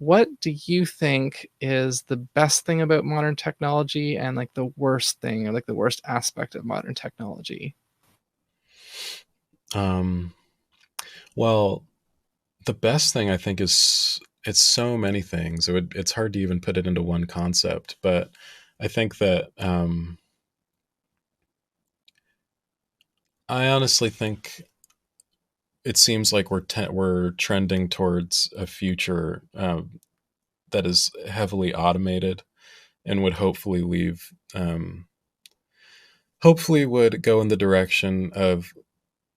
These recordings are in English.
what do you think is the best thing about modern technology and like the worst thing, or like the worst aspect of modern technology? Um, well, the best thing I think is it's so many things. It's hard to even put it into one concept, but I think that I honestly think it seems like we're trending towards a future that is heavily automated and would hopefully would go in the direction of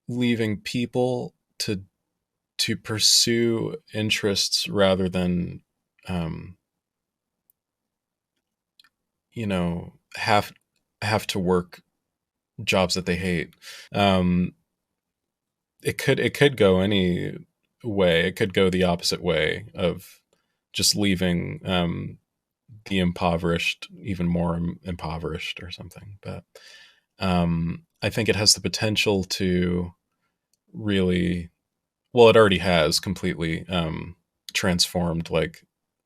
leaving people to pursue interests rather than um, you know have to work jobs that they hate. Um, it could go any way. It could go the opposite way of just leaving the impoverished even more impoverished or something. But I think it has the potential to really, well, it already has completely transformed like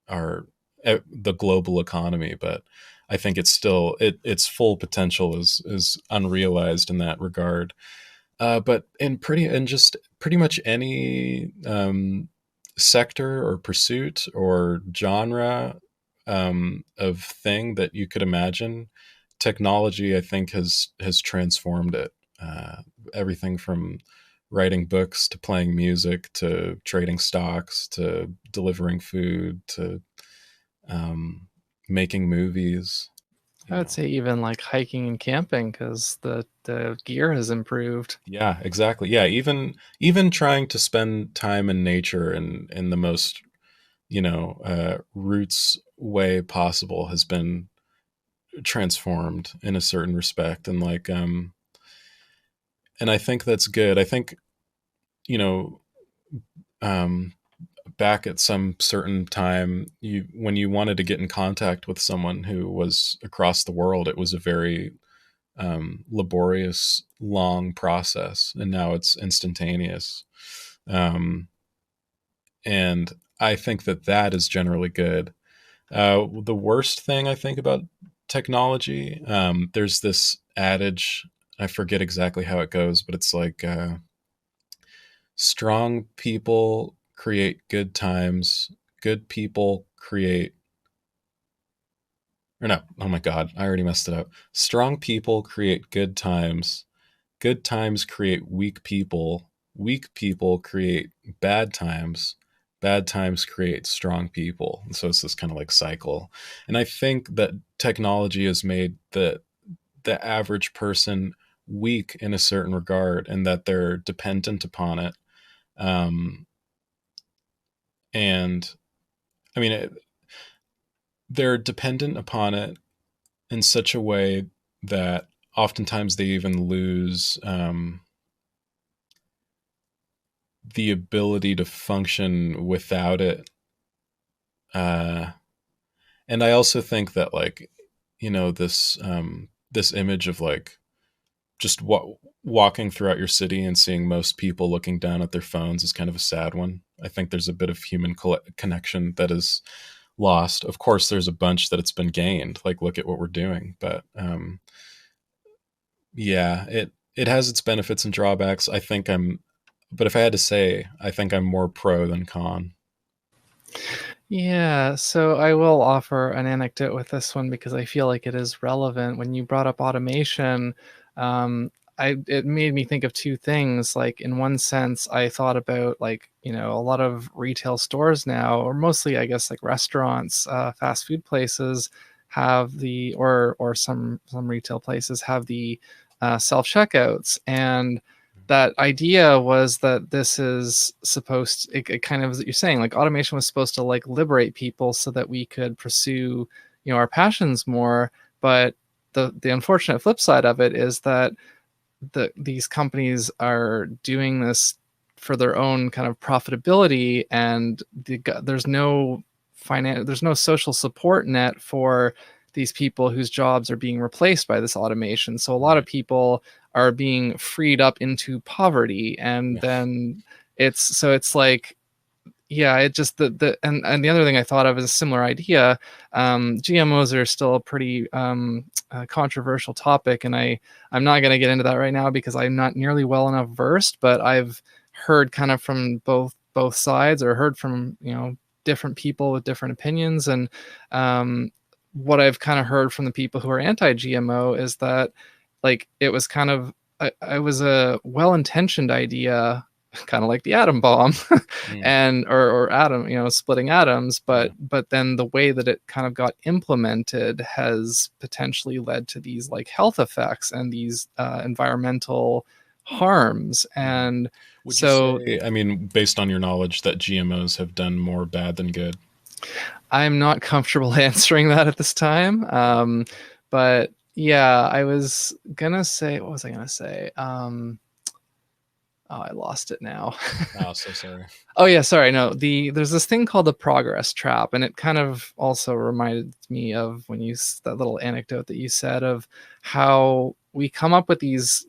our the global economy. But I think it's still its full potential is unrealized in that regard. But in just pretty much any sector or pursuit or genre of thing that you could imagine, technology I think has transformed it. Everything from writing books to playing music to trading stocks to delivering food to um, making movies. I You would know, say even like hiking and camping, because the gear has improved. yeah, exactly. Yeah, even trying to spend time in nature in the most roots way possible has been transformed in a certain respect, and and I think that's good. I think you know um back at some certain time, you when you wanted to get in contact with someone who was across the world, it was a very laborious, long process, and now it's instantaneous. Um, and I think that that is generally good. The worst thing I think about technology, there's this adage, I forget exactly how it goes, but it's like strong people create good times, good people create, or no, oh my God, I already messed it up. Strong people create good times create weak people create bad times, bad times create strong people. And so it's this kind of like cycle. And I think that technology has made the average person weak in a certain regard, and that they're dependent upon it. Um, and I mean, they're dependent upon it in such a way that oftentimes they even lose the ability to function without it. Uh, and I also think that like this image of like just walking throughout your city and seeing most people looking down at their phones is kind of a sad one. I think there's a bit of human connection that is lost. Of course, there's a bunch that it's been gained. Like, look at what we're doing. But yeah, it has its benefits and drawbacks. But if I had to say, I think I'm more pro than con. Yeah, so I will offer an anecdote with this one because I feel like it is relevant. When you brought up automation, um, it made me think of two things. Like in one sense, I thought about like, a lot of retail stores now, or mostly I guess like restaurants, fast food places have the or some retail places have the self checkouts. And that idea was that this is supposed it kind of, as you're saying, like automation was supposed to like liberate people so that we could pursue our passions more. But the unfortunate flip side of it is that these companies are doing this for their own kind of profitability, and there's no social support net for these people whose jobs are being replaced by this automation. So a lot of Right. people are being freed up into poverty, and Yeah. then it's like yeah, it just and the other thing I thought of is a similar idea. GMOs are still a pretty controversial topic, and I'm not going to get into that right now because I'm not nearly well enough versed. But I've heard kind of from both sides, or heard from different people with different opinions, and what I've kind of heard from the people who are anti-GMO is that like it was kind of I was a well-intentioned idea, kind of like the atom bomb, and or atom, splitting atoms, but then the way that it kind of got implemented has potentially led to these like health effects and these environmental harms. And would so you say, I mean, based on your knowledge, that GMOs have done more bad than good? I'm not comfortable answering that at this time. But yeah, I was gonna say, what was I gonna say? Oh, I lost it now. Oh, so sorry. Oh yeah, sorry. No, there's this thing called the progress trap, and it kind of also reminded me of when that little anecdote that you said of how we come up with these,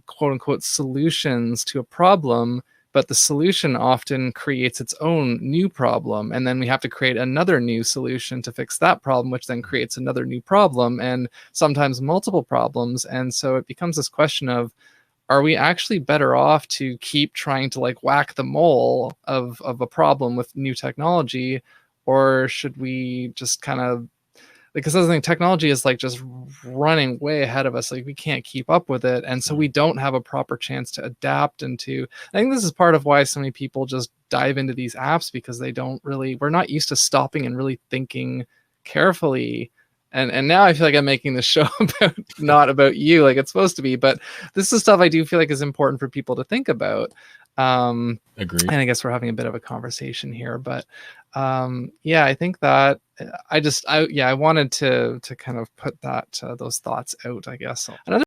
quote unquote solutions to a problem, but the solution often creates its own new problem, and then we have to create another new solution to fix that problem, which then creates another new problem, and sometimes multiple problems. And so it becomes this question of, are we actually better off to keep trying to like whack the mole of a problem with new technology, or should we just kind of, because the thing, technology is like just running way ahead of us, like we can't keep up with it, and so we don't have a proper chance to adapt. And I think this is part of why so many people just dive into these apps, because we're not used to stopping and really thinking carefully. And now I feel like I'm making this show about not about you like it's supposed to be, but this is stuff I do feel like is important for people to think about. Agreed. And I guess we're having a bit of a conversation here, but yeah, I think that I wanted to kind of put those thoughts out, I guess. Another